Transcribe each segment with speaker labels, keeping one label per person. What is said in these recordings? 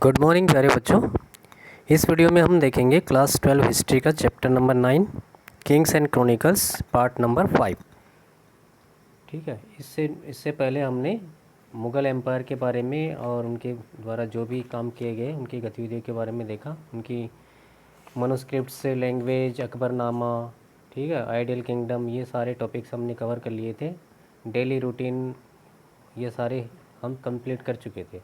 Speaker 1: Good morning प्यारे बच्चों। इस वीडियो में हम देखेंगे क्लास 12 हिस्ट्री का chapter number 9 Kings and chronicles part number 5। ठीक है, इससे पहले हमने मुग़ल एम्पायर के बारे में और उनके द्वारा जो भी काम किए गए उनकी गतिविधियों के बारे में देखा, उनकी मनुस्क्रिप्ट से लैंग्वेज, अकबरनामा, ठीक है, आइडियल किंगडम, ये सारे टॉपिक्स हमने कवर कर लिए थे। डेली रूटीन ये सारे हम कंप्लीट कर चुके थे।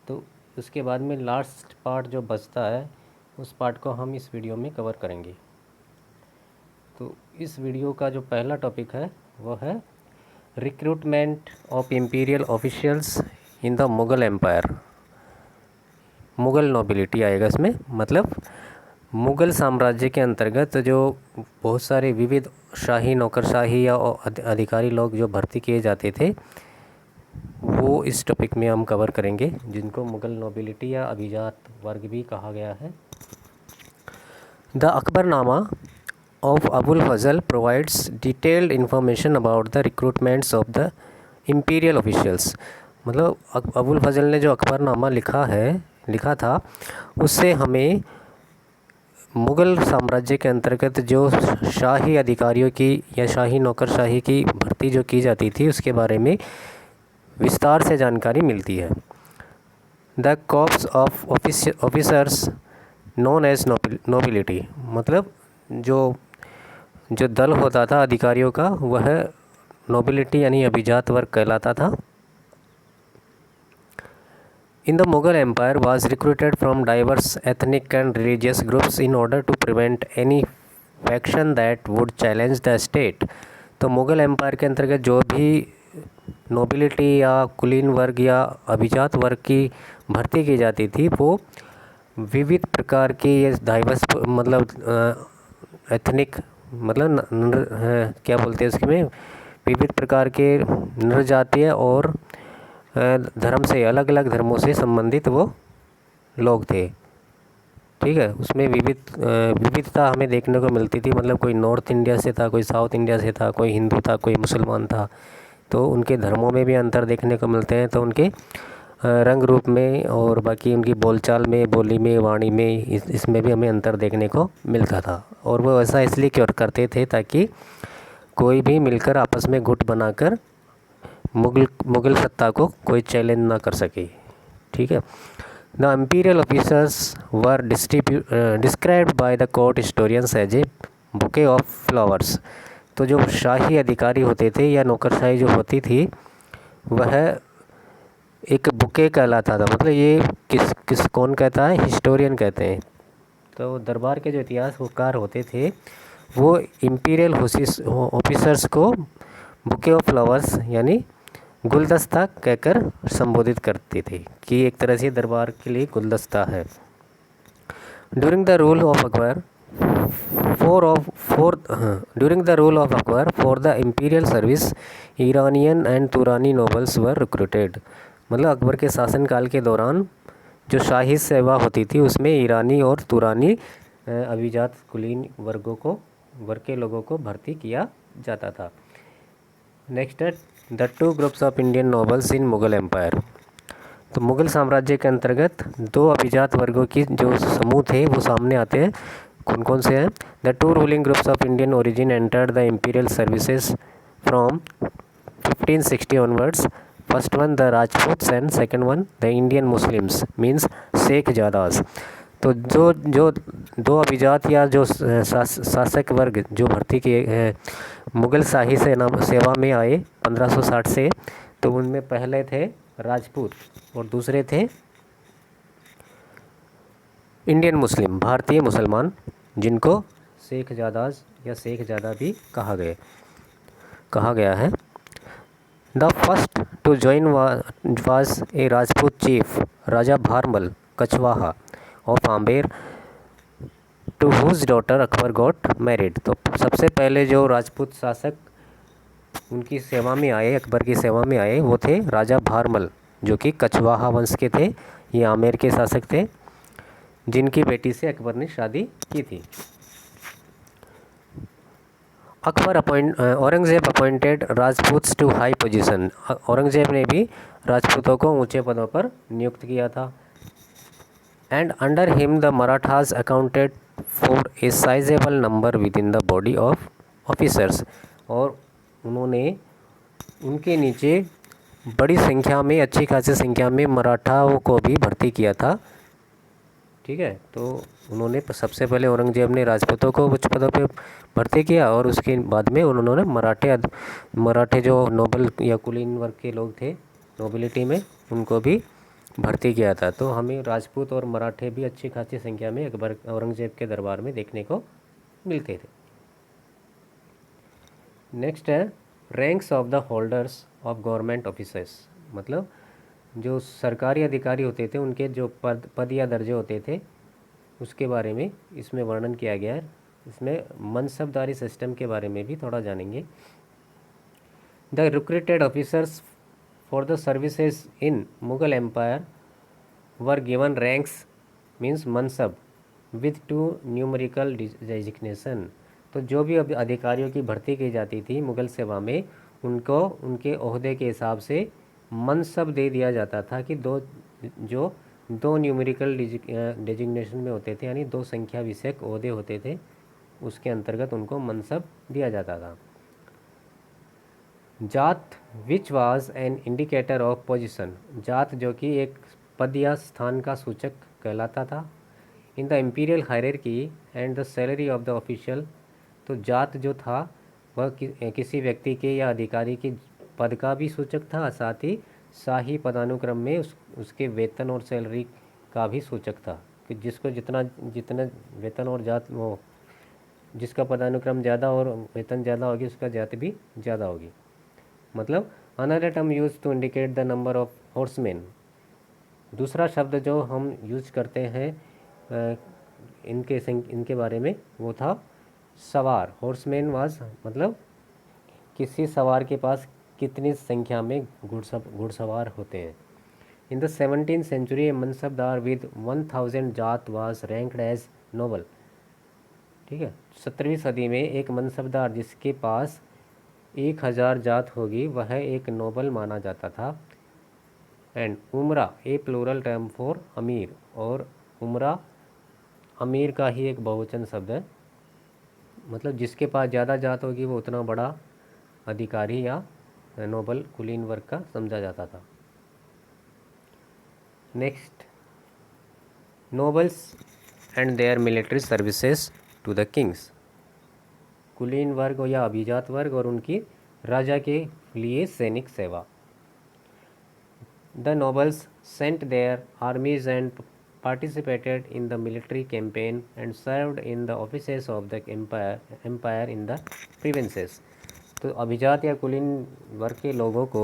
Speaker 1: तो उसके बाद में लास्ट पार्ट जो बचता है उस पार्ट को हम इस वीडियो में कवर करेंगे। तो इस वीडियो का जो पहला टॉपिक है वो है recruitment of imperial officials in the Mughal empire. Mughal nobility आएगा इसमें, मतलब मुग़ल साम्राज्य के अंतर्गत जो बहुत सारे विविध शाही, नौकरशाही या अधिकारी लोग जो भर्ती किए जाते थे वो इस टॉपिक में हम कवर करेंगे, जिनको मुग़ल नोबिलिटी या अभिजात वर्ग भी कहा गया है। The Akbarnama of Abul Fazl provides detailed information about the recruitments of the imperial officials. मतलब अबुल फजल ने जो अकबरनामा लिखा था उससे हमें मुग़ल साम्राज्य के अंतर्गत जो शाही अधिकारियों की या शाही नौकरशाही की भर्ती जो की जाती थी उसके बारे में विस्तार से जानकारी मिलती है। The corps of officers known as nobility, मतलब जो दल होता था अधिकारियों का वह नोबिलिटी यानी अभिजात वर्ग कहलाता था। In the Mughal empire was recruited from diverse ethnic and religious groups in order to prevent any faction that would challenge the state. तो मुग़ल एम्पायर के अंतर्गत जो भी नोबिलिटी या कुलीन वर्ग या अभिजात वर्ग की भर्ती की जाती थी वो विविध प्रकार की ये डाइवर्स, मतलब एथनिक, मतलब क्या बोलते हैं उसमें, विविध प्रकार के नृजातीय और धर्म से, अलग अलग धर्मों से संबंधित वो लोग थे। ठीक है, उसमें विविधता हमें देखने को मिलती थी, मतलब कोई नॉर्थ इंडिया से था, कोई साउथ इंडिया से था, कोई हिंदू था, कोई मुसलमान था। तो उनके धर्मों में भी अंतर देखने को मिलते हैं, तो उनके रंग रूप में और बाकी उनकी बोलचाल में, बोली में, वाणी में, इसमें भी हमें अंतर देखने को मिलता था। और वो ऐसा इसलिए क्यों करते थे ताकि कोई भी मिलकर आपस में गुट बनाकर मुग़ल सत्ता को कोई चैलेंज ना कर सके। ठीक है, the imperial officers were described by the court historians as a bouquet of flowers. तो जो शाही अधिकारी होते थे या नौकरशाही जो होती थी वह एक बुके कहलाता था। मतलब ये कौन कहता है? हिस्टोरियन कहते हैं। तो दरबार के जो इतिहासकार होते थे वो इम्पीरियल ऑफिसर्स को बुके ऑफ फ्लावर्स यानी गुलदस्ता कहकर संबोधित करते थे कि एक तरह से दरबार के लिए गुलदस्ता है। During the rule of Akbar for the imperial service Iranian and तुरानी nobles were recruited. मतलब अकबर के शासनकाल के दौरान जो शाही सेवा होती थी उसमें ईरानी और तुरानी अभिजात कुलीन वर्ग के लोगों को भर्ती किया जाता था। नेक्स्ट है the two groups of Indian nobles in Mughal empire. तो मुग़ल साम्राज्य के अंतर्गत दो अभिजात वर्गों की जो समूह थे वो सामने आते हैं। कौन कौन से हैं? The two ruling groups of Indian origin entered the imperial services from 1560 onwards. First one the Rajputs and second one the Indian Muslims means Shaikhzadas. तो जो दो अभिजात या जो शासक वर्ग जो भर्ती किए मुग़ल शाही सेवा में आए 1560 से, तो उनमें पहले थे राजपूत और दूसरे थे इंडियन मुस्लिम, भारतीय मुसलमान, जिनको शेख ज़ादास या शेख ज़ादा भी कहा गया है। The first to join was a Rajput chief Raja Bharmal Kachhwaha of Amber to whose daughter Akbar got married. तो सबसे पहले जो राजपूत शासक उनकी सेवा में आए, अकबर की सेवा में आए, वो थे राजा भारमल जो कि कछवाहा वंश के थे। ये आमेर के शासक थे जिनकी बेटी से अकबर ने शादी की थी। Aurangzeb appointed Rajputs to high position. Aurangzeb ने भी राजपूतों को ऊंचे पदों पर नियुक्त किया था। And under him the Marathas accounted for a sizable number with in the body of officers. और उन्होंने उनके नीचे बड़ी संख्या में, अच्छी खासी संख्या में मराठाओं को भी भर्ती किया था। ठीक है, तो उन्होंने सबसे पहले औरंगजेब ने राजपूतों को उच्च पदों पे भर्ती किया और उसके बाद में उन्होंने मराठे जो नोबल या कुलीन वर्ग के लोग थे नोबिलिटी में, उनको भी भर्ती किया था। तो हमें राजपूत और मराठे भी अच्छी खासी संख्या में अकबर औरंगजेब के दरबार में देखने को मिलते थे। नेक्स्ट है ranks of the holders of government officers, मतलब जो सरकारी अधिकारी होते थे उनके जो पद या दर्जे होते थे उसके बारे में इसमें वर्णन किया गया है। इसमें मनसबदारी सिस्टम के बारे में भी थोड़ा जानेंगे। The recruited officers for the services in Mughal empire were given ranks means mansab with two numerical designation. तो जो भी अधिकारियों की भर्ती की जाती थी मुगल सेवा में, उनको उनके ओहदे के हिसाब से मनसब दे दिया जाता था कि दो न्यूमेरिकल डेजिग्नेशन में होते थे, यानी 2 संख्या विषयक ओहदे होते थे, उसके अंतर्गत उनको मनसब दिया जाता था। जात which was an indicator of position, जात जो कि एक पद या स्थान का सूचक कहलाता था। In the imperial hierarchy and the salary of the official, तो जात जो था वह किसी व्यक्ति के या अधिकारी की पद का भी सूचक था, साथ ही शाही पदानुक्रम में उसके वेतन और सैलरी का भी सूचक था कि जिसको जितना जितना वेतन और जात वो जिसका पदानुक्रम ज़्यादा और वेतन ज़्यादा होगी उसका जात भी ज़्यादा होगी। मतलब another term used to indicate the number of horseman, दूसरा शब्द जो हम यूज करते हैं इनके बारे में वो था सवार। हॉर्समैन वाज मतलब किसी सवार के पास कितनी संख्या में घुड़सवार होते हैं। In the 17th century mansabdar with 1000 zat was ranked as Nobel. ठीक है, 17वीं सदी में एक मनसबदार जिसके पास 1000 जात होगी वह एक नोबल माना जाता था। एंड उमरा ए प्लूरल टर्म फॉर अमीर, और उमरा अमीर का ही एक बहुवचन शब्द है, मतलब जिसके पास ज़्यादा जात होगी वो उतना बड़ा अधिकारी या नोबल कुलीन वर्ग का समझा जाता था। Next, nobles and their military services to the kings, कुलीन वर्ग या अभिजात वर्ग और उनकी राजा के लिए सैनिक सेवा। The nobles sent their armies and participated in the military campaign and served in the offices of the empire in the provinces। तो अभिजात या कुलीन वर्ग के लोगों को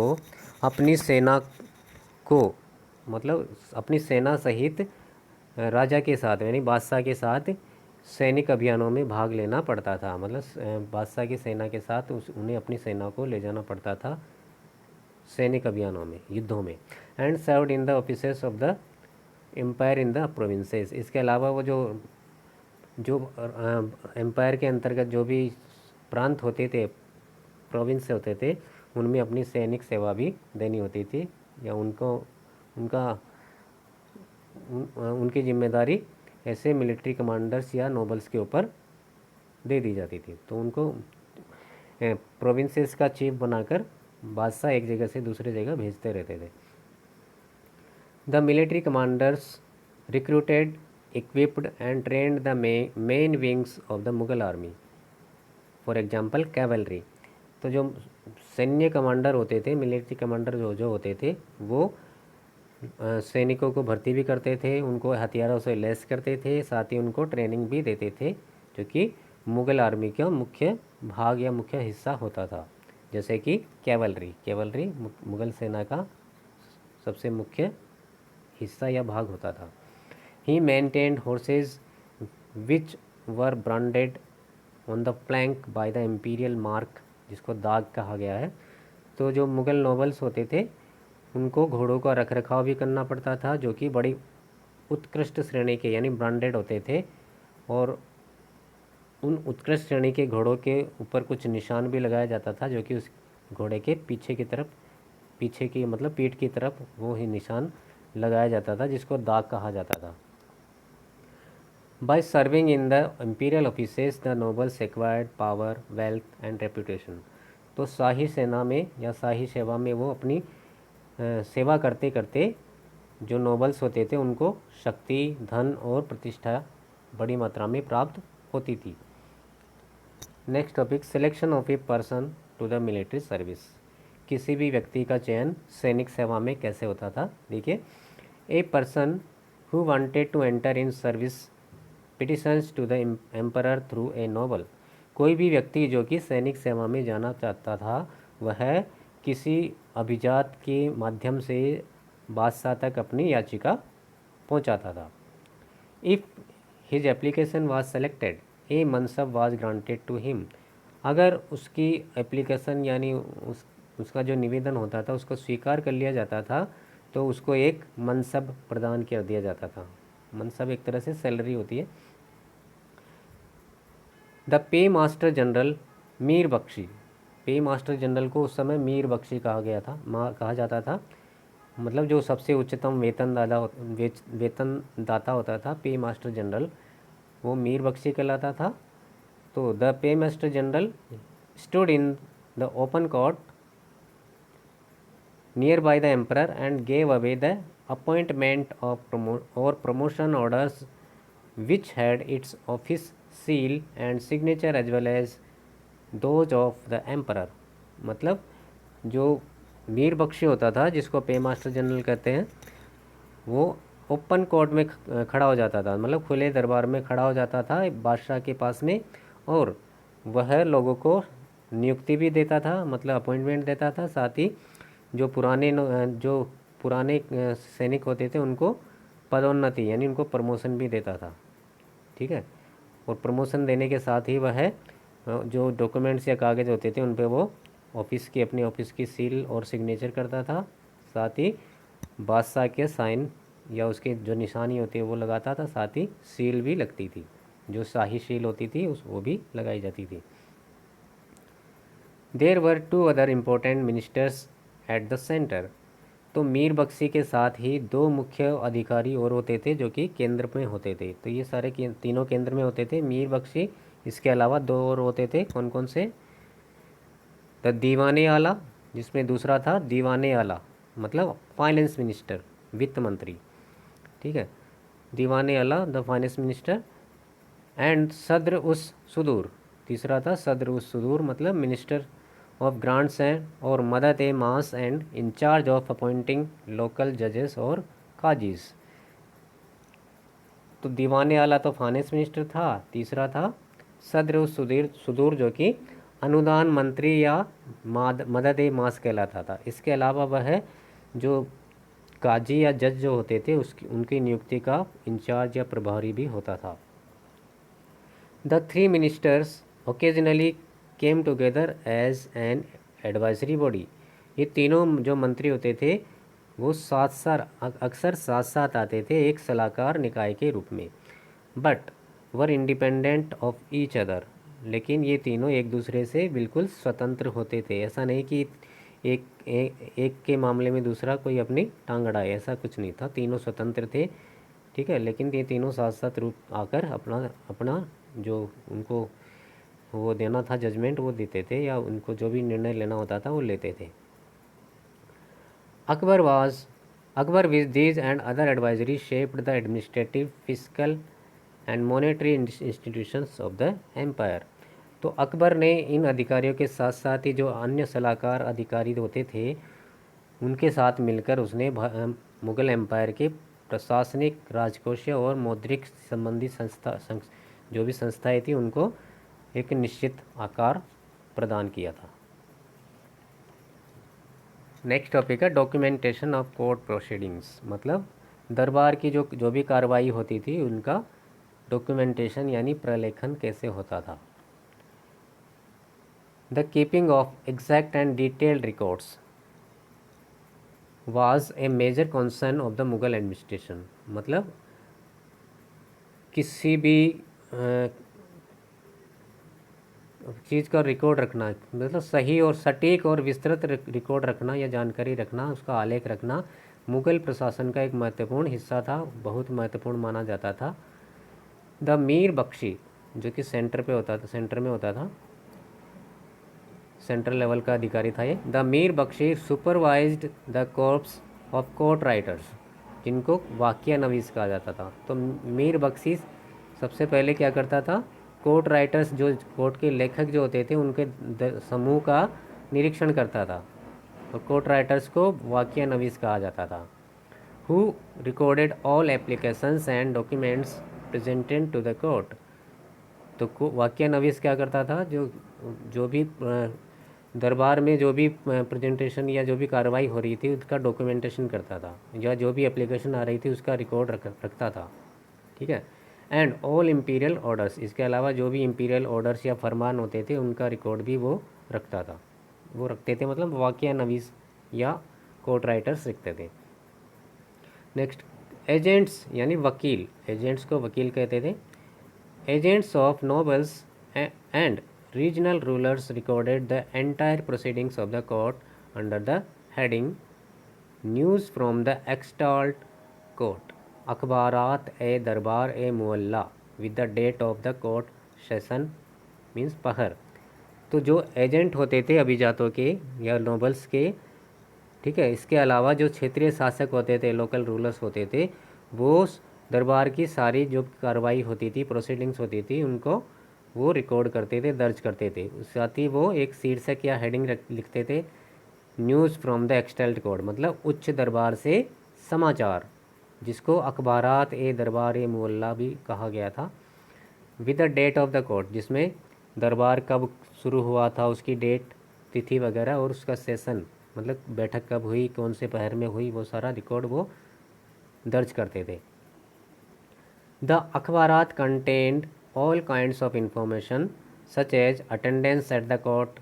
Speaker 1: अपनी सेना को मतलब अपनी सेना सहित राजा के साथ यानी बादशाह के साथ सैनिक अभियानों में भाग लेना पड़ता था। मतलब बादशाह की सेना के साथ उन्हें अपनी सेना को ले जाना पड़ता था सैनिक अभियानों में, युद्धों में। And served in the offices of the empire in the provinces, इसके अलावा वो जो एम्पायर के अंतर्गत जो भी प्रांत होते थे, प्रोविंस होते थे, उनमें अपनी सैनिक सेवा भी देनी होती थी या उनकी जिम्मेदारी ऐसे मिलिट्री कमांडर्स या नोबल्स के ऊपर दे दी जाती थी। तो उनको प्रोविंसेस का चीफ बनाकर बादशाह एक जगह से दूसरे जगह भेजते रहते थे। The military commanders recruited, equipped and trained the main wings of the Mughal army, for example cavalry। तो जो सैन्य कमांडर होते थे, मिलिट्री कमांडर जो होते थे, वो सैनिकों को भर्ती भी करते थे, उनको हथियारों से लैस करते थे, साथ ही उनको ट्रेनिंग भी देते थे, जो कि मुग़ल आर्मी का मुख्य भाग या मुख्य हिस्सा होता था। जैसे कि कैवलरी मुग़ल सेना का सबसे मुख्य हिस्सा या भाग होता था। He maintained horses which were branded on the flank by the imperial mark, जिसको दाग कहा गया है। तो जो मुग़ल नोबल्स होते थे उनको घोड़ों का रखरखाव भी करना पड़ता था, जो कि बड़ी उत्कृष्ट श्रेणी के यानी ब्रांडेड होते थे, और उन उत्कृष्ट श्रेणी के घोड़ों के ऊपर कुछ निशान भी लगाया जाता था, जो कि उस घोड़े के पीछे की मतलब पीठ की तरफ वो ही निशान लगाया जाता था, जिसको दाग कहा जाता था। By serving in the imperial offices the nobles acquired power, wealth and reputation. तो शाही सेना में या शाही सेवा में वो अपनी सेवा करते करते जो नोबल्स होते थे उनको शक्ति, धन और प्रतिष्ठा बड़ी मात्रा में प्राप्त होती थी। Next topic, selection of a person to the military service. किसी भी व्यक्ति का चयन सैनिक सेवा में कैसे होता था? देखिए, a person who wanted to enter in service petitions to the emperor through a noble. कोई भी व्यक्ति जो कि सैनिक सेवा में जाना चाहता था वह किसी अभिजात के माध्यम से बादशाह तक अपनी याचिका पहुंचाता था। If his application was selected a mansab was granted to him. अगर उसकी एप्लीकेशन यानी उसका जो निवेदन होता था उसको स्वीकार कर लिया जाता था तो उसको एक मनसब प्रदान कर दिया जाता था। मनसब एक तरह से सैलरी होती है। The pay master general Mir Bakshi. पे मास्टर जनरल को उस समय मीर बख्शी कहा जाता था। मतलब जो सबसे उच्चतम वेतनदाता होता था पे मास्टर जनरल, वो मीर बख्शी कहलाता था। तो the pay master general stood in the open court near by the emperor and gave away the appointment of promotion orders which had its office seal and signature as well as those of the emperor। मतलब जो मीर बख्शी होता था जिसको पे master general कहते हैं, वो open court में खड़ा हो जाता था, मतलब खुले दरबार में खड़ा हो जाता था बादशाह के पास में, और वह लोगों को नियुक्ति भी देता था, मतलब अपॉइंटमेंट देता था। साथ ही जो पुराने सैनिक होते थे उनको पदोन्नति यानी उनको प्रमोशन भी देता था। ठीक है, और प्रमोशन देने के साथ ही वह जो डॉक्यूमेंट्स या कागज़ होते थे उन पे वो अपने ऑफिस की सील और सिग्नेचर करता था। साथ ही बादशाह के साइन या उसके जो निशानी होती है वो लगाता था। साथ ही सील भी लगती थी, जो शाही सील होती थी वो भी लगाई जाती थी। There were 2 other important ministers at the centre. तो मीर बख्शी के साथ ही 2 मुख्य अधिकारी और होते थे जो कि केंद्र में होते थे। तो ये सारे तीनों केंद्र में होते थे। मीर बख्शी, इसके अलावा 2 और होते थे। कौन कौन से? द दीवाने आला, जिसमें दूसरा था दीवाने आला, मतलब फाइनेंस मिनिस्टर, वित्त मंत्री। ठीक है, दीवाने आला द फाइनेंस मिनिस्टर। एंड सद्र उस सुदूर, तीसरा था सद्र उस सुदूर, मतलब मिनिस्टर ऑफ ग्रांट्स एंड और मदद ए मास and incharge of appointing local जजेस और काजीज। तो दीवाने आला तो फाइनेंस मिनिस्टर था। तीसरा था सद्र उस सुदूर जो कि अनुदान मंत्री या मदद ए मास कहलाता था। इसके अलावा वह जो काजी या जज जो होते थे उनकी नियुक्ति का इंचार्ज या प्रभारी भी होता था। The 3 ministers occasionally came together as an advisory body. ये तीनों जो मंत्री होते थे वो अक्सर साथ साथ आते थे एक सलाहकार निकाय के रूप में। But were independent of each other. लेकिन ये तीनों एक दूसरे से बिल्कुल स्वतंत्र होते थे। ऐसा नहीं कि एक के मामले में दूसरा कोई अपनी टांग अड़ाए, ऐसा कुछ नहीं था। तीनों स्वतंत्र थे। ठीक है, लेकिन ये तीनों साथ साथ रूप आकर अपना जो उनको वो देना था जजमेंट वो देते थे, या उनको जो भी निर्णय लेना होता था वो लेते थे। Akbar with these and other advisory shaped the administrative, physical and monetary institutions of the empire. तो अकबर ने इन अधिकारियों के साथ साथ ही जो अन्य सलाहकार अधिकारी होते थे उनके साथ मिलकर उसने मुग़ल एम्पायर के प्रशासनिक, राजकोषीय और मौद्रिक संबंधी जो भी संस्थाएं थी उनको एक निश्चित आकार प्रदान किया था। नेक्स्ट टॉपिक है डॉक्यूमेंटेशन ऑफ कोर्ट प्रोसीडिंग्स। मतलब दरबार की जो भी कार्रवाई होती थी उनका डॉक्यूमेंटेशन यानी प्रलेखन कैसे होता था। The keeping of exact and detailed records was a major concern of the Mughal administration. मतलब किसी भी चीज़ का रिकॉर्ड रखना, मतलब सही और सटीक और विस्तृत रिकॉर्ड रखना या जानकारी रखना, उसका आलेख रखना मुग़ल प्रशासन का एक महत्वपूर्ण हिस्सा था, बहुत महत्वपूर्ण माना जाता था। द मीर बख्शी, जो कि सेंटर पे होता था, सेंटर में होता था, सेंट्रल लेवल का अधिकारी था ये। The Mir Bakhshi supervised the corps of court writers, जिनको वाक्य नवीस कहा जाता था। तो मीर बख्शी सबसे पहले क्या करता था, कोर्ट राइटर्स, जो कोर्ट के लेखक जो होते थे, उनके समूह का निरीक्षण करता था, और कोर्ट राइटर्स को वाक्य नवीस कहा जाता था। Who recorded all applications and documents presented to the court. तो वाक्य नवीस क्या करता था, जो भी दरबार में जो भी प्रेजेंटेशन या जो भी कार्रवाई हो रही थी उसका डॉक्यूमेंटेशन करता था, या जो भी एप्लीकेशन आ रही थी उसका रिकॉर्ड रखता था। ठीक है। एंड ऑल इम्पीरियल ऑर्डर्स, इसके अलावा जो भी इम्पीरियल ऑर्डर्स या फरमान होते थे उनका रिकॉर्ड भी वो रखता था, वो रखते थे, मतलब वाक्य नवीस या कोर्ट राइटर्स रखते थे। नेक्स्ट, एजेंट्स यानी वकील, एजेंट्स को वकील कहते थे। Agents of nobles and regional rulers recorded the entire proceedings of the court under the heading news from the extolled court, अखबारात ए दरबार ए मुअल्ला with the date of the court session means पहर। तो जो एजेंट होते थे अभिजातों के या नोबल्स के, ठीक है, इसके अलावा जो क्षेत्रीय शासक होते थे, लोकल रूलर्स होते थे, वो दरबार की सारी जो कार्रवाई होती थी, प्रोसीडिंग्स होती थी, उनको वो रिकॉर्ड करते थे, दर्ज करते थे। साथ ही वो एक शीर्षक या हेडिंग लिखते थे, न्यूज़ फ्रॉम द एक्सटेल्ड कोर्ट, मतलब उच्च दरबार से समाचार, जिसको अखबारात ए दरबार ए मुअल्ला भी कहा गया था। With the date of the court, जिसमें दरबार कब शुरू हुआ था, उसकी डेट, तिथि वगैरह, और उसका सेशन मतलब बैठक कब हुई, कौन से पहर में हुई, वो सारा रिकॉर्ड वो दर्ज करते थे। The akhbarat contained all kinds of information such as attendance at the court,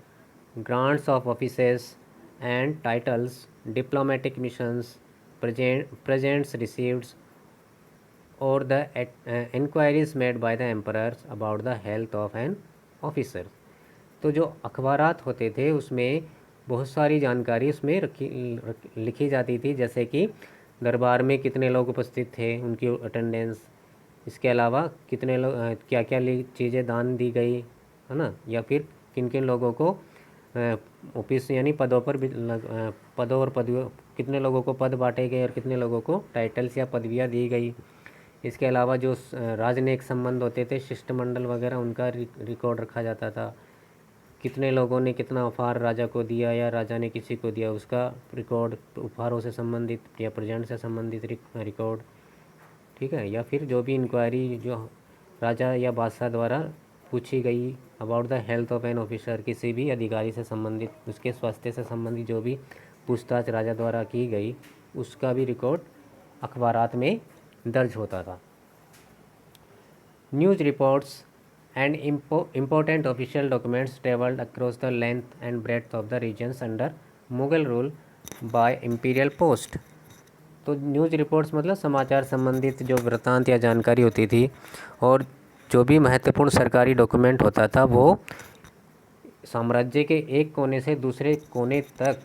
Speaker 1: grants of offices and titles, diplomatic missions, presents received, or the inquiries made by the emperors about the health of an officer। तो जो अखबारात होते थे उसमें बहुत सारी जानकारी उसमें लिखी जाती थी, जैसे कि दरबार में कितने लोग उपस्थित थे, उनकी अटेंडेंस, इसके अलावा कितने लोग, क्या क्या चीज़ें दान दी गई है ना, या फिर किन किन लोगों को ऑफिस यानी पदों पर पदों और पदवियों, कितने लोगों को पद बांटे गए और कितने लोगों को टाइटल्स या पदवियाँ दी गई। इसके अलावा जो राजनयिक संबंध होते थे, शिष्टमंडल वगैरह, उनका रिकॉर्ड रखा जाता था। कितने लोगों ने कितना उपहार राजा को दिया या राजा ने किसी को दिया, उसका रिकॉर्ड, उपहारों से संबंधित या प्रेजेंट से संबंधित रिकॉर्ड, ठीक है। या फिर जो भी इंक्वायरी जो राजा या बादशाह द्वारा पूछी गई about the health of an officer, किसी भी अधिकारी से संबंधित, उसके स्वास्थ्य से संबंधित जो भी पूछताछ राजा द्वारा की गई, उसका भी रिकॉर्ड अखबारात में दर्ज होता था। News reports and important official documents travelled across the length and breadth of the regions under Mughal rule by imperial post. तो न्यूज़ रिपोर्ट्स मतलब समाचार संबंधित जो वृत्तांत या जानकारी होती थी, और जो भी महत्वपूर्ण सरकारी डॉक्यूमेंट होता था, वो साम्राज्य के एक कोने से दूसरे कोने तक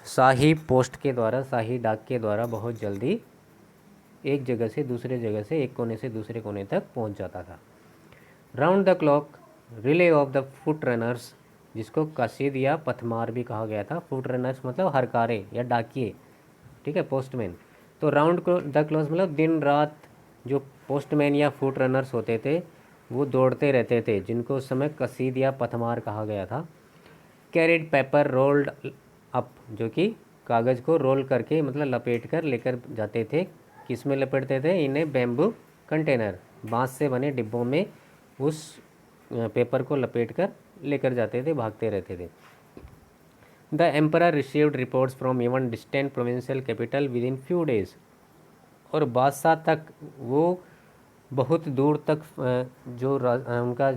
Speaker 1: शाही पोस्ट के द्वारा, शाही डाक के द्वारा बहुत जल्दी एक जगह से दूसरे जगह से, एक कोने से दूसरे कोने तक पहुंच जाता था। Round the clock relay of the foot runners, जिसको कसीद या पथमार भी कहा गया था। फुट रनर्स मतलब हरकारे या डाकिए, ठीक है, पोस्टमैन। तो राउंड द क्लॉक मतलब दिन रात जो पोस्टमैन या फुट रनर्स होते थे वो दौड़ते रहते थे, जिनको उस समय कसीद या पथमार कहा गया था। कैरिड पेपर रोल्ड अप, जो कि कागज़ को रोल करके मतलब लपेट कर लेकर जाते थे। किस में लपेटते थे? इन्हें बैम्बू कंटेनर, बांस से बने डिब्बों में उस पेपर को लपेट कर लेकर जाते थे, भागते रहते थे। The emperor received reports from even distant provincial capital with in few days, और बादशाह तक वो बहुत दूर तक जो उनका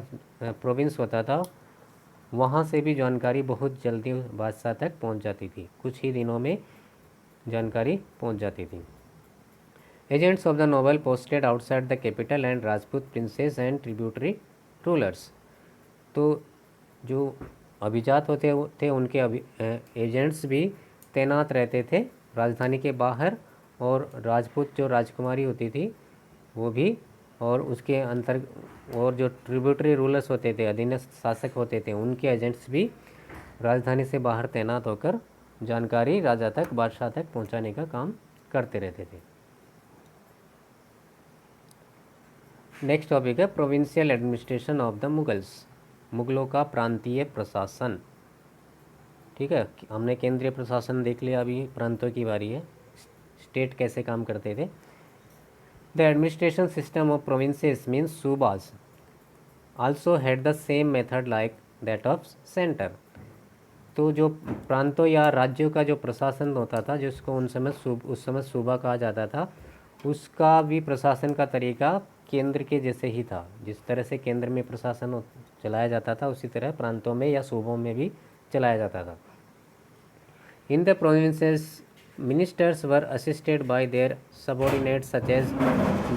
Speaker 1: प्रोविंस होता था वहाँ से भी जानकारी बहुत जल्दी बादशाह तक पहुँच जाती थी, कुछ ही दिनों में जानकारी पहुँच जाती थी। Agents of the noble posted outside the capital and Rajput princes and tributary rulers, तो जो अभिजात होते थे उनके एजेंट्स भी तैनात रहते थे राजधानी के बाहर, और राजपूत जो राजकुमारी होती थी वो भी और उसके अंतर और जो ट्रिब्यूटरी रूलर्स होते थे, अधीनस्थ शासक होते थे, उनके एजेंट्स भी राजधानी से बाहर तैनात होकर जानकारी राजा तक, बादशाह तक पहुंचाने का काम करते रहते थे। नेक्स्ट टॉपिक है provincial administration of the Mughals, मुगलों का प्रांतीय प्रशासन। ठीक है, हमने केंद्रीय प्रशासन देख लिया, अभी प्रांतों की बारी है, स्टेट कैसे काम करते थे। The administration system of provinces means subas also had the same method like that of centre. तो जो प्रांतों या राज्यों का जो प्रशासन होता था, जिसको उस समय सूबा कहा जाता था, उसका भी प्रशासन का तरीका केंद्र के जैसे ही था। जिस तरह से केंद्र में प्रशासन चलाया जाता था, उसी तरह प्रांतों में या सूबों में भी चलाया जाता था। In the provinces ministers were assisted by their subordinates such as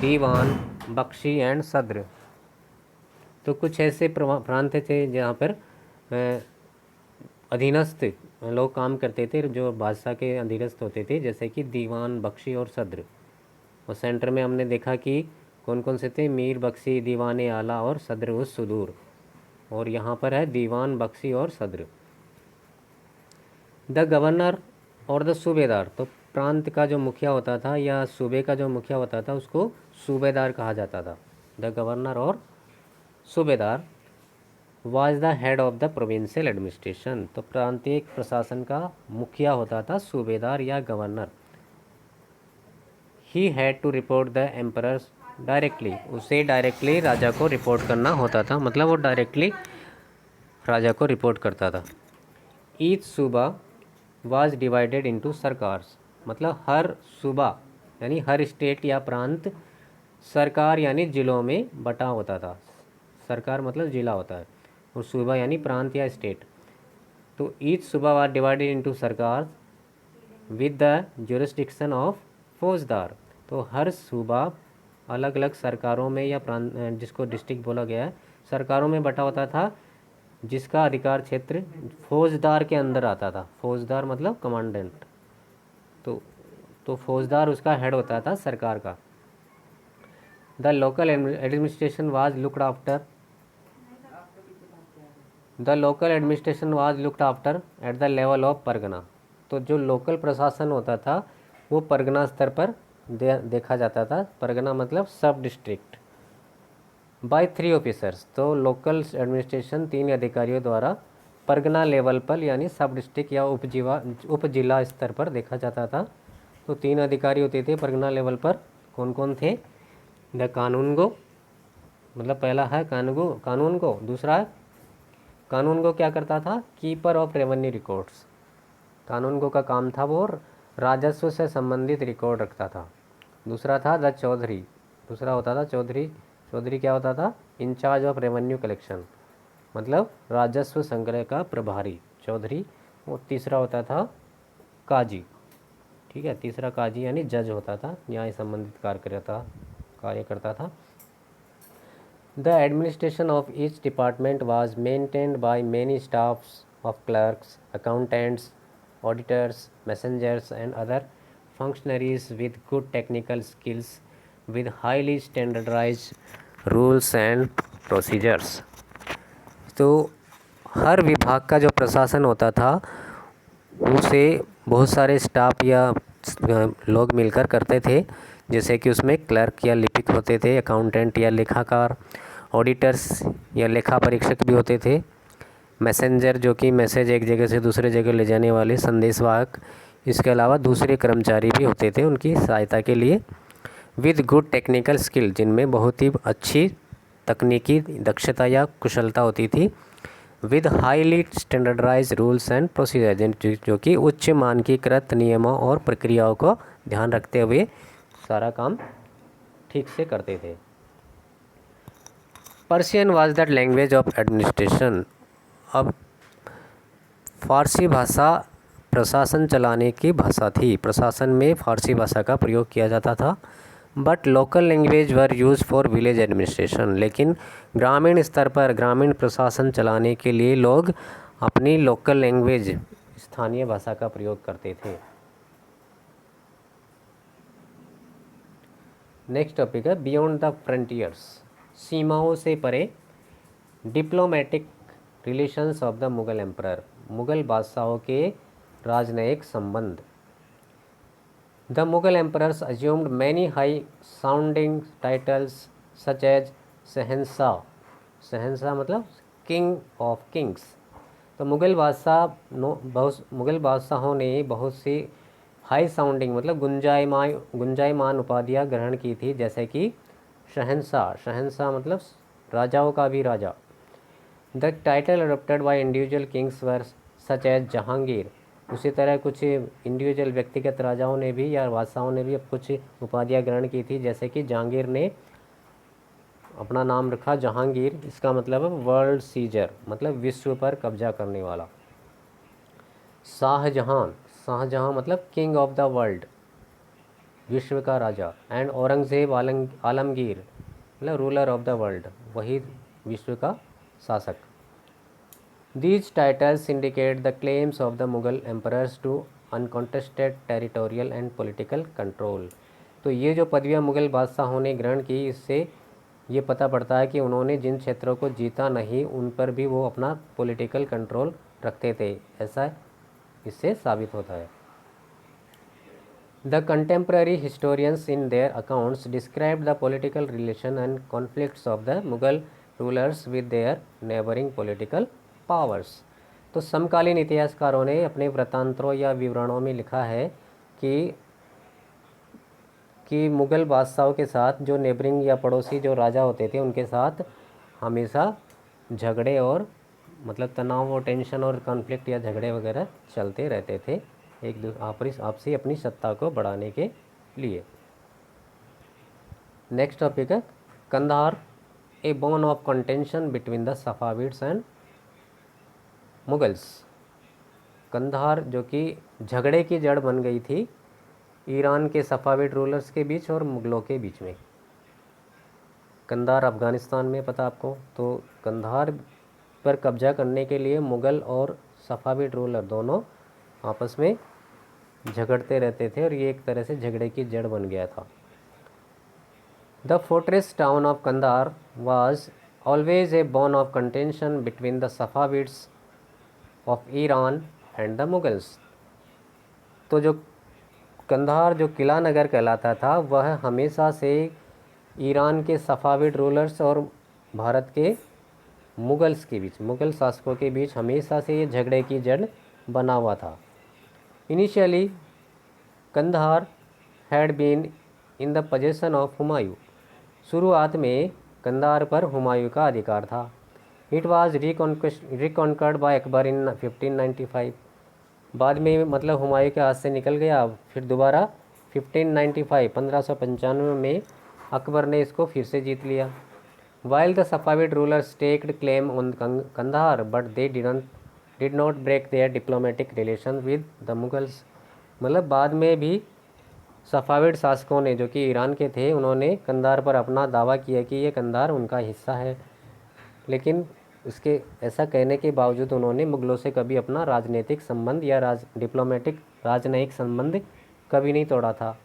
Speaker 1: diwan, bakhshi and sadr. तो कुछ ऐसे प्रांत थे जहाँ पर अधीनस्थ लोग काम करते थे, जो बादशाह के अधीनस्थ होते थे, जैसे कि दीवान, बख्शी और सद्र। और सेंटर में हमने देखा कि कौन कौन से थे, मीर, बख्शी, दीवान आला और सद्र उस सुदूर। और यहाँ पर है दीवान, बख्शी और सद्र। द गवर्नर और द सूबेदार, तो प्रांत का जो मुखिया होता था या सूबे का जो मुखिया होता था, उसको सूबेदार कहा जाता था। द गवर्नर और subedar was the head of the provincial administration, तो प्रांतीय प्रशासन का मुखिया होता था सूबेदार या governor. He had to report the emperor directly, उसे डायरेक्टली राजा को रिपोर्ट करना होता था, मतलब वो डायरेक्टली राजा को रिपोर्ट करता था। ईच सूबा वाज डिवाइडेड इनटू सरकार्स, मतलब हर सूबा यानी हर स्टेट या प्रांत सरकार यानी जिलों में बटा होता था। सरकार मतलब जिला होता है, और सूबा यानी प्रांत या स्टेट। तो ईच सूबा वाज डिवाइडेड इनटू सरकार विद द ज्यूरिसडिक्शन ऑफ फौजदार, तो हर सूबा अलग अलग सरकारों में या प्रांत, जिसको डिस्ट्रिक्ट बोला गया है, सरकारों में बटा होता था, जिसका अधिकार क्षेत्र फौजदार के अंदर आता था। फौजदार मतलब कमांडेंट, तो फौजदार उसका हेड होता था सरकार का। The local administration was looked after at the level of Pargana, तो जो लोकल प्रशासन होता था वो परगना स्तर पर देखा जाता था। परगना मतलब सब डिस्ट्रिक्ट। बाय 3 ऑफिसर्स, तो लोकल एडमिनिस्ट्रेशन 3 अधिकारियों द्वारा परगना लेवल पर यानी सब डिस्ट्रिक्ट या उपजिला स्तर पर देखा जाता था। तो 3 अधिकारी होते थे परगना लेवल पर। कौन कौन थे? द कानूनगो, मतलब पहला है कानूनगो, दूसरा है कानूनगो क्या करता था? Keeper of revenue records. Qanungo का काम था वो राजस्व से संबंधित रिकॉर्ड रखता था। दूसरा था द चौधरी, दूसरा होता था चौधरी। चौधरी क्या होता था? इंचार्ज ऑफ रेवेन्यू कलेक्शन, मतलब राजस्व संग्रह का प्रभारी चौधरी। और तीसरा होता था काजी। ठीक है, तीसरा काजी यानी जज होता था, न्याय संबंधित कार्य करता था। The administration of each department was maintained by many staffs of clerks, accountants, auditors, messengers and other functionaries with good technical skills with highly standardized rules and procedures। तो हर विभाग का जो प्रशासन होता था उसे बहुत सारे स्टाफ या लोग मिलकर करते थे, जैसे कि उसमें क्लर्क या लिपिक होते थे, अकाउंटेंट या लेखाकार, ऑडिटर्स या लेखा परीक्षक भी होते थे, मैसेंजर जो कि मैसेज एक जगह से दूसरे जगह ले जाने वाले संदेशवाहक, इसके अलावा दूसरे कर्मचारी भी होते थे उनकी सहायता के लिए। विद गुड टेक्निकल स्किल, जिनमें बहुत ही अच्छी तकनीकी दक्षता या कुशलता होती थी। With highly standardise rules and procedure, जो कि उच्च मानकीकृत नियमों और प्रक्रियाओं को ध्यान रखते हुए सारा काम ठीक से करते थे। Persian was the language of administration. अब फारसी भाषा प्रशासन चलाने की भाषा थी, प्रशासन में फारसी भाषा का प्रयोग किया जाता था। But local language were use for village administration, लेकिन ग्रामीण स्तर पर ग्रामीण प्रशासन चलाने के लिए लोग अपनी लोकल लैंग्वेज स्थानीय भाषा का प्रयोग करते थे। नेक्स्ट टॉपिक है बियॉन्ड द फ्रंटियर्स, सीमाओं से परे, diplomatic relations of the Mughal emperor, Mughal बादशाहों के राजनयिक संबंध। The Mughal emperors assumed many high sounding titles such as Shahanshah, Shahanshah मतलब किंग ऑफ किंग्स। तो मुगल बादशाहों ने बहुत सी हाई साउंडिंग मतलब गुंजायमान उपाधियाँ ग्रहण की थी, जैसे कि शहंशाह, शहंशाह मतलब राजाओं का भी राजा। The title adopted by individual kings were such as Jahangir, उसी तरह कुछ इंडिविजुअल व्यक्तिगत राजाओं ने भी या बादशाहों ने भी अब कुछ उपाधियाँ ग्रहण की थी, जैसे कि जहांगीर ने अपना नाम रखा जहांगीर, इसका मतलब है वर्ल्ड सीजर, मतलब विश्व पर कब्जा करने वाला। शाहजहां, शाहजहां मतलब किंग ऑफ द वर्ल्ड, विश्व का राजा। एंड औरंगजेब आलमगीर मतलब रूलर ऑफ द वर्ल्ड, वही विश्व का शासक। These titles indicate the claims of the Mughal emperors to uncontested territorial and political control। तो ये जो पदवियाँ मुग़ल बादशाहों ने ग्रहण की, इससे ये पता पड़ता है कि उन्होंने जिन क्षेत्रों को जीता नहीं उन पर भी वो अपना पॉलिटिकल कंट्रोल रखते थे, ऐसा इससे साबित होता है। The contemporary historians in their accounts described the political relation and conflicts of the Mughal rulers with their neighboring political powers. तो समकालीन इतिहासकारों ने अपने वृत्तांतरों या विवरणों में लिखा है कि मुग़ल बादशाहों के साथ जो नेबरिंग या पड़ोसी जो राजा होते थे उनके साथ हमेशा झगड़े और मतलब तनाव और टेंशन और कॉन्फ्लिक्ट या झगड़े वगैरह चलते रहते थे आपसी अपनी सत्ता को बढ़ाने के लिए। नेक्स्ट टॉपिक है Kandahar, a bone of contention between the Safavids and Mughals. Kandahar जो कि झगड़े की जड़ बन गई थी ईरान के सफाविड रूलर्स के बीच और मुग़लों के बीच में। कंधार अफ़गानिस्तान में, पता आपको। तो कंधार पर कब्जा करने के लिए मुग़ल और सफाविड रूलर दोनों आपस में झगड़ते रहते थे और ये एक तरह से झगड़े की जड़ बन गया था। The fortress town of Kandahar was always a bone of contention between the Safavids of Iran and the Mughals. तो जो कंधार जो किला नगर कहलाता था वह हमेशा से ईरान के सफाविड रूलर्स और भारत के मुगल्स के बीच, मुग़ल शासकों के बीच हमेशा से ये झगड़े की जड़ बना हुआ था। Initially Kandahar had been in the possession of Humayun, शुरुआत में कंधार पर हुमायूं का अधिकार था। It was reconquered by Akbar in 1595, बाद में मतलब हुमायूं के हाथ से निकल गया, फिर दोबारा 1595 में अकबर ने इसको फिर से जीत लिया। While the Safavid rulers staked claim on Kandahar but they did not break their diplomatic relation with the Mughals. मतलब बाद में भी सफाविड शासकों ने जो कि ईरान के थे उन्होंने कंधार पर अपना दावा किया कि ये कंधार उनका हिस्सा है, लेकिन इसके ऐसा कहने के बावजूद उन्होंने मुग़लों से कभी अपना राजनीतिक संबंध या राजनयिक संबंध कभी नहीं तोड़ा था।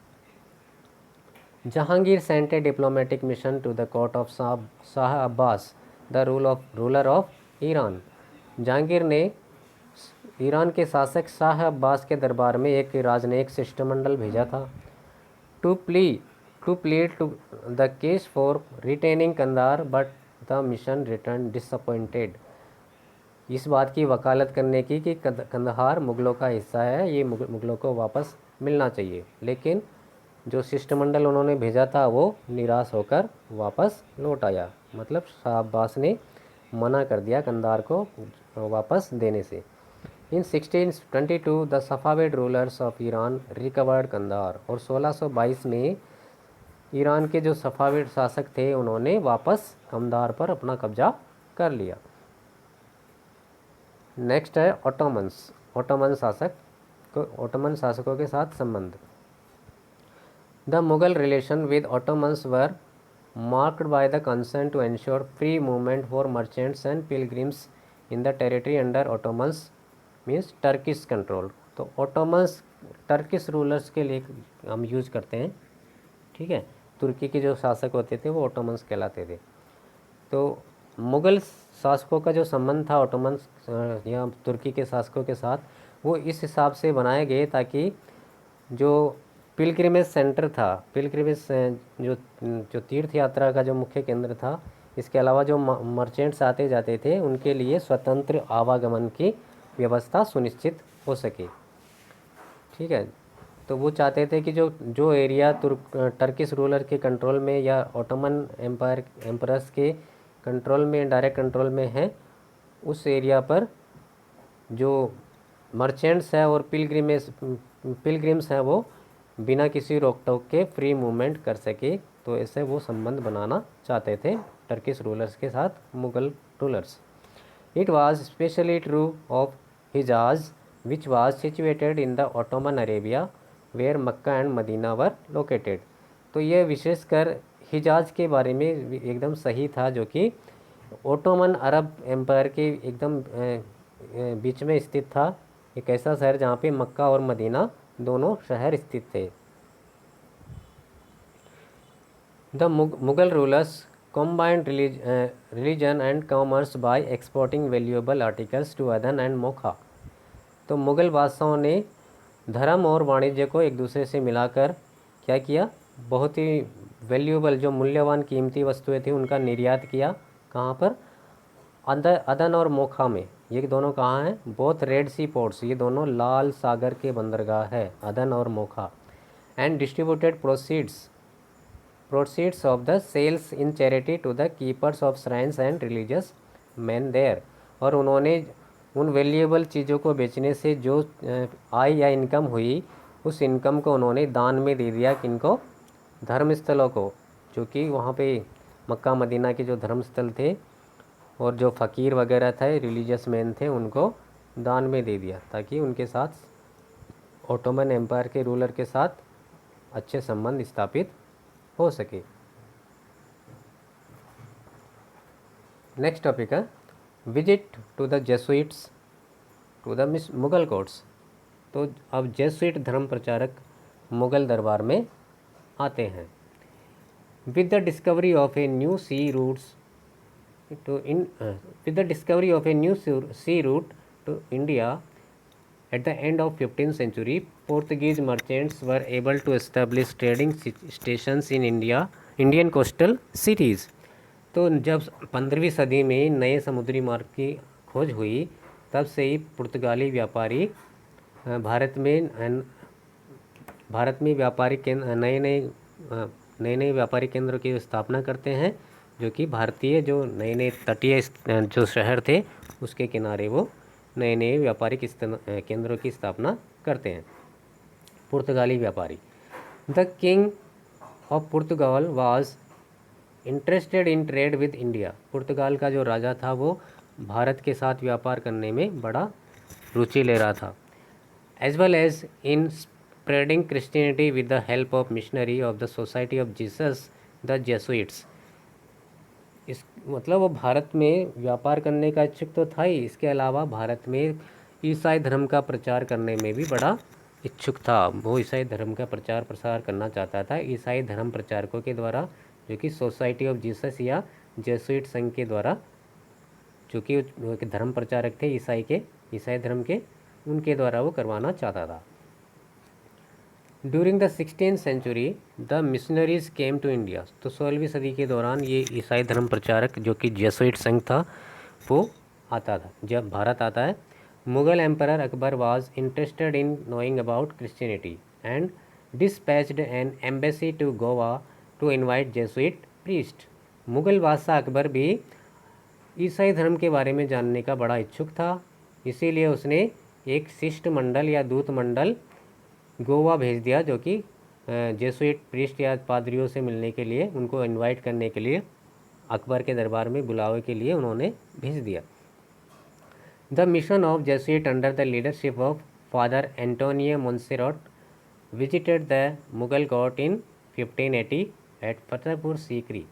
Speaker 1: Jahangir sent a diplomatic mission to the court of Shah Abbas the ruler of Iran. Jahangir ने ईरान के शासक शाह अब्बास के दरबार में एक राजनयिक शिष्टमंडल भेजा था। To plead to the case for retaining Kandahar but the mission return disappointed. इस बात की वकालत करने की कि कंधार मुग़लों का हिस्सा है, ये मुग़लों को वापस मिलना चाहिए, लेकिन जो शिष्टमंडल उन्होंने भेजा था वो निराश होकर वापस लौट आया। मतलब शाह अब्बास ने मना कर दिया कंधार को वापस देने से। In 1622 the Safavid rulers of Iran recovered Kandahar, और 1622 में ईरान के जो सफाविड शासक थे उन्होंने वापस कंधार पर अपना कब्जा कर लिया। नेक्स्ट है ऑटोमन्स, ओटोमन शासकों के साथ संबंध। The Mughal relation with Ottomans were marked by the consent to ensure free movement for merchants and pilgrims in the territory under Ottomans means Turkish control. तो ऑटोमन्स टर्किश रूलर्स के लिए हम use करते हैं, ठीक है। तुर्की के जो शासक होते थे वो ऑटोमन्स कहलाते थे। तो मुग़ल शासकों का जो संबंध था ऑटोमन्स या तुर्की के शासकों के साथ, वो इस हिसाब से बनाए गए ताकि जो पिलग्रिमेज सेंटर था, पिलग्रिमेज जो जो तीर्थ यात्रा का जो मुख्य केंद्र था, इसके अलावा जो मर्चेंट्स आते जाते थे उनके लिए स्वतंत्र आवागमन की व्यवस्था सुनिश्चित हो सके। ठीक है, तो वो चाहते थे कि जो जो एरिया टर्किश रूलर के कंट्रोल में या ऑटोमन एम्परर्स के कंट्रोल में, डायरेक्ट कंट्रोल में है, उस एरिया पर जो मर्चेंट्स है और पिलग्रिम्स हैं वो बिना किसी रोक टोक के फ्री मूवमेंट कर सके। तो ऐसे वो संबंध बनाना चाहते थे टर्किश रूलर्स के साथ, Mughal rulers. It was specially true of Hijaz which was situated in the Ottoman Arabia where Mecca and Medina were located. तो ये विशेषकर हिजाज के बारे में एकदम सही था, जो कि ओटोमन अरब एम्पायर के एकदम बीच में स्थित था। एक ऐसा शहर जहाँ पे मक्का और मदीना दोनों शहर स्थित थे। The Mughal rulers combined religion and commerce by exporting valuable articles to अदन एंड मोखा। तो मुग़ल बादशाहों ने धर्म और वाणिज्य को एक दूसरे से मिलाकर क्या किया, बहुत ही वैल्यूएबल जो मूल्यवान कीमती वस्तुएं थी उनका निर्यात किया। कहाँ पर, अदन और मोखा में। ये दोनों कहाँ हैं, बोथ रेड सी पोर्ट्स, ये दोनों लाल सागर के बंदरगाह है, अदन और Mocha. And distributed proceeds of the sales in charity to the keepers of shrines and religious man there. और उन्होंने उन वैल्यूएबल चीज़ों को बेचने से जो आय या इनकम हुई, उस इनकम को उन्होंने दान में दे दिया। किनको, धर्मस्थलों को, जो कि वहाँ पे मक्का मदीना के जो धर्मस्थल थे और जो फ़कीर वगैरह थे, रिलीजियस मैन थे, उनको दान में दे दिया ताकि उनके साथ ऑटोमन एम्पायर के रूलर के साथ अच्छे संबंध स्थापित हो सके। नेक्स्ट टॉपिक है visit to the Jesuits to the Mughal courts. तो अब जेसुइट धर्म प्रचारक मुग़ल दरबार में आते हैं। With the discovery of a new sea routes with the discovery of a new sea route to India at the end of 15th century, Portuguese merchants were able to establish trading stations in Indian coastal cities। तो जब 15वीं सदी में नए समुद्री मार्ग की खोज हुई, तब से ही पुर्तगाली व्यापारी भारत में व्यापारिक केंद्र नए नए व्यापारिक केंद्रों की स्थापना करते हैं, जो कि भारतीय जो नए नए तटीय जो शहर थे उसके किनारे वो नए नए व्यापारिक केंद्रों की स्थापना करते हैं। पुर्तगाली व्यापारी। The king of Portugal was interested in trade with India. पुर्तगाल का जो राजा था वो भारत के साथ व्यापार करने में बड़ा रुचि ले रहा था। As well as in spreading Christianity with the help of missionary of the society of Jesus the Jesuits. इस मतलब वो भारत में व्यापार करने का इच्छुक तो था ही, इसके अलावा भारत में ईसाई धर्म का प्रचार करने में भी बड़ा इच्छुक था। वो ईसाई धर्म का प्रचार प्रसार करना चाहता था ईसाई धर्म प्रचारकों के द्वारा, जो कि सोसाइटी ऑफ जीसस या जेसुइट संघ के द्वारा, जो कि धर्म प्रचारक थे ईसाई धर्म के, उनके द्वारा वो करवाना चाहता था। During the 16th century the missionaries came to India. तो 16वीं सदी के दौरान ये ईसाई धर्म प्रचारक, जो कि जेसुइट संघ था, वो आता था, जब भारत आता है। Mughal emperor Akbar was interested in knowing about Christianity and dispatched an embassy to Goa to invite Jesuit priest. Mughal बादशाह अकबर भी ईसाई धर्म के बारे में जानने का बड़ा इच्छुक था, इसीलिए उसने एक शिष्टमंडल या दूत मंडल गोवा भेज दिया, जो कि जेसुइट प्रीस्ट या पादरियों से मिलने के लिए, उनको इनवाइट करने के लिए, अकबर के दरबार में बुलावे के लिए उन्होंने भेज दिया। The mission of Jesuit under the leadership of Father Antonio Monserrate visited the Mughal court in 1580 at Fatehpur Sikri.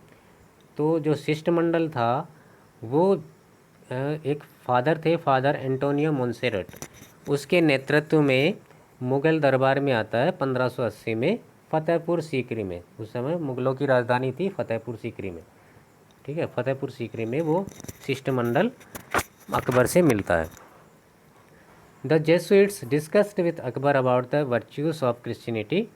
Speaker 1: तो जो शिष्टमंडल था वो एक फादर थे, फादर एंटोनियो मोंसेराट, उसके नेतृत्व में मुग़ल दरबार में आता है 1580 में फतेहपुर सीकरी में। उस समय मुग़लों की राजधानी थी फतेहपुर सीकरी में, ठीक है। फतेहपुर सीकरी में वो शिष्टमंडल अकबर से मिलता है। The Jesuits discussed with Akbar about the virtues of Christianity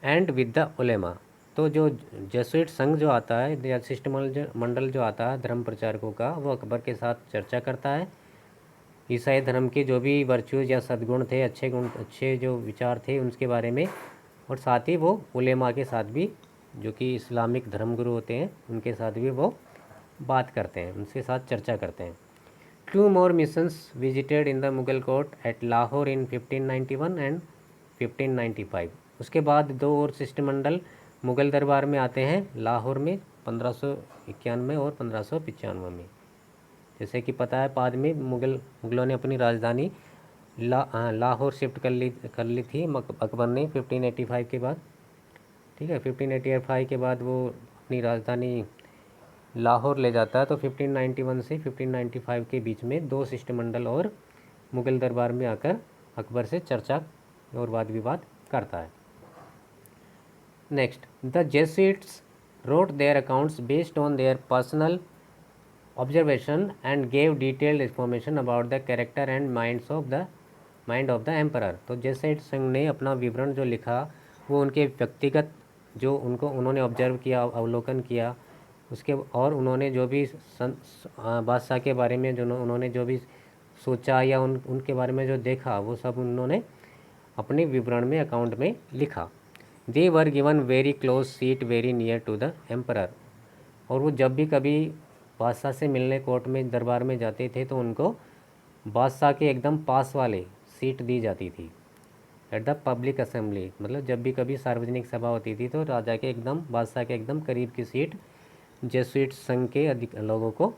Speaker 1: and with the उलेमा। तो जो जेसुइट संघ जो आता है या शिष्टमंडल जो आता है धर्म प्रचारकों का, वो अकबर के साथ चर्चा करता है ईसाई धर्म के जो भी वर्च्यूज़ या सद्गुण थे, अच्छे गुण, अच्छे जो विचार थे उनके बारे में, और साथ ही वो उलेमा के साथ भी, जो कि इस्लामिक धर्मगुरु होते हैं, उनके साथ भी वो बात करते हैं, उनके साथ चर्चा करते हैं। 2 more missions visited in the Mughal court at Lahore in 1591 and 1595। उसके बाद 2 और शिष्टमंडल मुग़ल दरबार में आते हैं लाहौर में 1591 और 1595 में। जैसे कि पता है बाद में मुग़लों ने अपनी राजधानी लाहौर शिफ्ट कर ली थी अकबर ने 1585 के बाद, ठीक है। 1585 के बाद वो अपनी राजधानी लाहौर ले जाता है। तो 1591 से 1595 के बीच में 2 शिष्टमंडल और मुग़ल दरबार में आकर अकबर से चर्चा और वाद विवाद करता है। Next, the Jesuits wrote their accounts based on their personal observation and gave detailed information about the character and mind of the emperor. तो जेसुइट संघ ने अपना विवरण जो लिखा वो उनके व्यक्तिगत जो उन्होंने ऑब्जर्व किया, अवलोकन किया, उसके और उन्होंने जो भी बादशाह के बारे में जो उन्होंने जो भी सोचा या उनके बारे में जो देखा वो सब उन्होंने अपने विवरण में, अकाउंट में लिखा। They were given very close seat very near to the emperor. और वो जब भी कभी बादशाह से मिलने कोर्ट में दरबार में जाते थे तो उनको बादशाह के एकदम पास वाले सीट दी जाती थी एट द पब्लिक असेंबली। मतलब जब भी कभी सार्वजनिक सभा होती थी तो राजा के एकदम, बादशाह के एकदम करीब की सीट जेसुइट संघ के अधिक लोगों को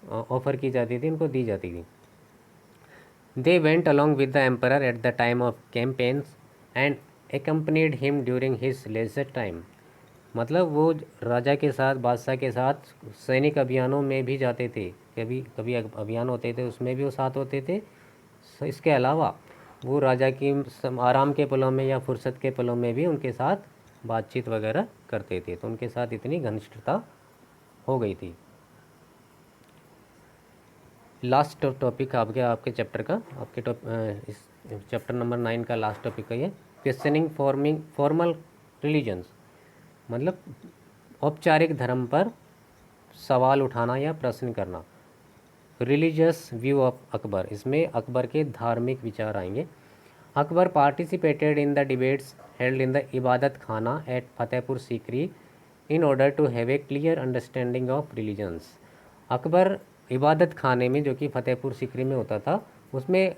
Speaker 1: ऑफर की जाती थी, उनको दी जाती थी। They went along with the emperor at the time of campaigns and accompanied him during his leisure time. मतलब वो राजा के साथ, बादशाह के साथ सैनिक अभियानों में भी जाते थे, कभी कभी अभियान होते थे उसमें भी वो साथ होते थे। इसके अलावा वो राजा की आराम के पलों में या फुर्सत के पलों में भी उनके साथ बातचीत वगैरह करते थे। तो उनके साथ इतनी घनिष्ठता हो गई थी। लास्ट टॉपिक आपके चैप्टर का, इस चैप्टर नंबर 9 का लास्ट टॉपिक है ये क्वेश्चनिंग फॉर्मल रिलीजन्स। मतलब औपचारिक धर्म पर सवाल उठाना या प्रश्न करना। रिलीजियस व्यू ऑफ अकबर, इसमें अकबर के धार्मिक विचार आएंगे। Akbar participated in the debates held in the Ibadat Khana at Fatehpur Sikri in order to have a clear understanding of religions. Akbar इबादत खाने में, जो कि फतेहपुर सीकरी में होता था, उसमें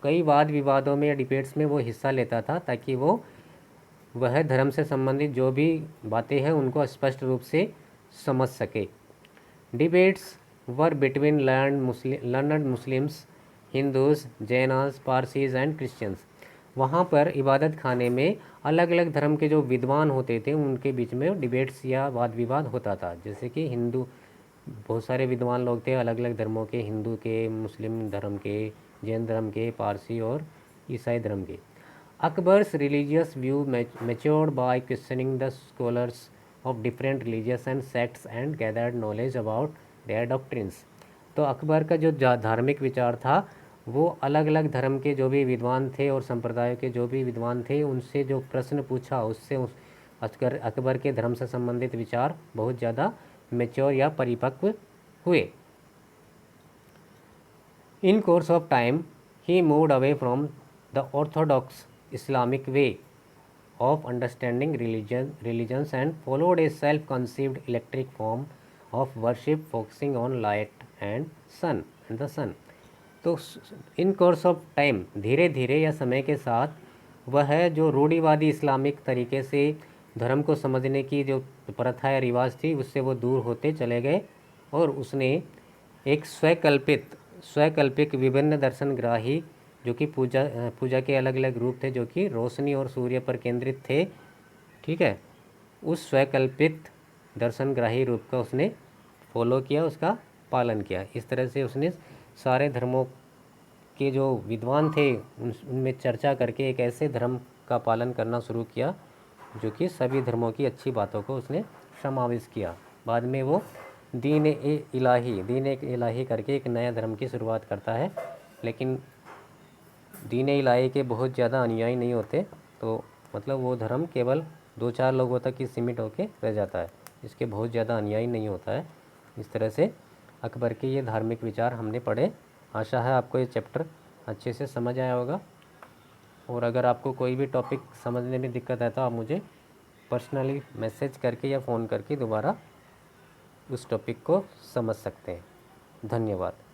Speaker 1: कई वाद विवादों में या डिबेट्स में वो हिस्सा लेता था ताकि वह धर्म से संबंधित जो भी बातें हैं उनको स्पष्ट रूप से समझ सके। Debates were between learned Muslims, Hindus, Jainas, Parsis and Christians. वहाँ पर इबादत खाने में अलग अलग धर्म के जो विद्वान होते थे उनके बीच में डिबेट्स या वाद विवाद होता था। जैसे कि हिंदू, बहुत सारे विद्वान लोग थे अलग अलग धर्मों के, हिंदू के, मुस्लिम धर्म के, जैन धर्म के, पारसी और ईसाई धर्म के। Akbar's religious view matured by questioning the scholars of different religious and sects and gathered knowledge about their doctrines. तो अकबर का जो धार्मिक विचार था वो अलग अलग धर्म के जो भी विद्वान थे और संप्रदायों के जो भी विद्वान थे उनसे जो प्रश्न पूछा, उससे अकबर के धर्म से संबंधित विचार बहुत ज़्यादा मैच्योर या परिपक्व हुए। In course of time he moved away from the orthodox Islamic way of understanding religions and followed a self-conceived electric form of worship focusing on light and the sun। तो इन कोर्स ऑफ टाइम, धीरे धीरे या समय के साथ वह जो रूढ़िवादी इस्लामिक तरीके से धर्म को समझने की जो प्रथा या रिवाज थी उससे वो दूर होते चले गए और उसने एक स्वकल्पित विभिन्न दर्शनग्राही, जो कि पूजा के अलग अलग रूप थे जो कि रोशनी और सूर्य पर केंद्रित थे, ठीक है, उस स्वकल्पित दर्शनग्राही रूप का उसने फॉलो किया, उसका पालन किया। इस तरह से उसने सारे धर्मों के जो विद्वान थे उनमें चर्चा करके एक ऐसे धर्म का पालन करना शुरू किया, जो कि सभी धर्मों की अच्छी बातों को उसने समावेश किया। बाद में वो दीन ए इलाही करके एक नया धर्म की शुरुआत करता है, लेकिन दीन ए इलाही के बहुत ज़्यादा अनुयायी नहीं होते, तो मतलब वो धर्म केवल 2-4 लोगों तक ही सीमित होकर रह जाता है, इसके बहुत ज़्यादा अनुयायी नहीं होता है। इस तरह से अकबर के ये धार्मिक विचार हमने पढ़े। आशा है आपको ये चैप्टर अच्छे से समझ आया होगा, और अगर आपको कोई भी टॉपिक समझने में दिक्कत है तो आप मुझे पर्सनली मैसेज करके या फ़ोन करके दोबारा उस टॉपिक को समझ सकते हैं। धन्यवाद।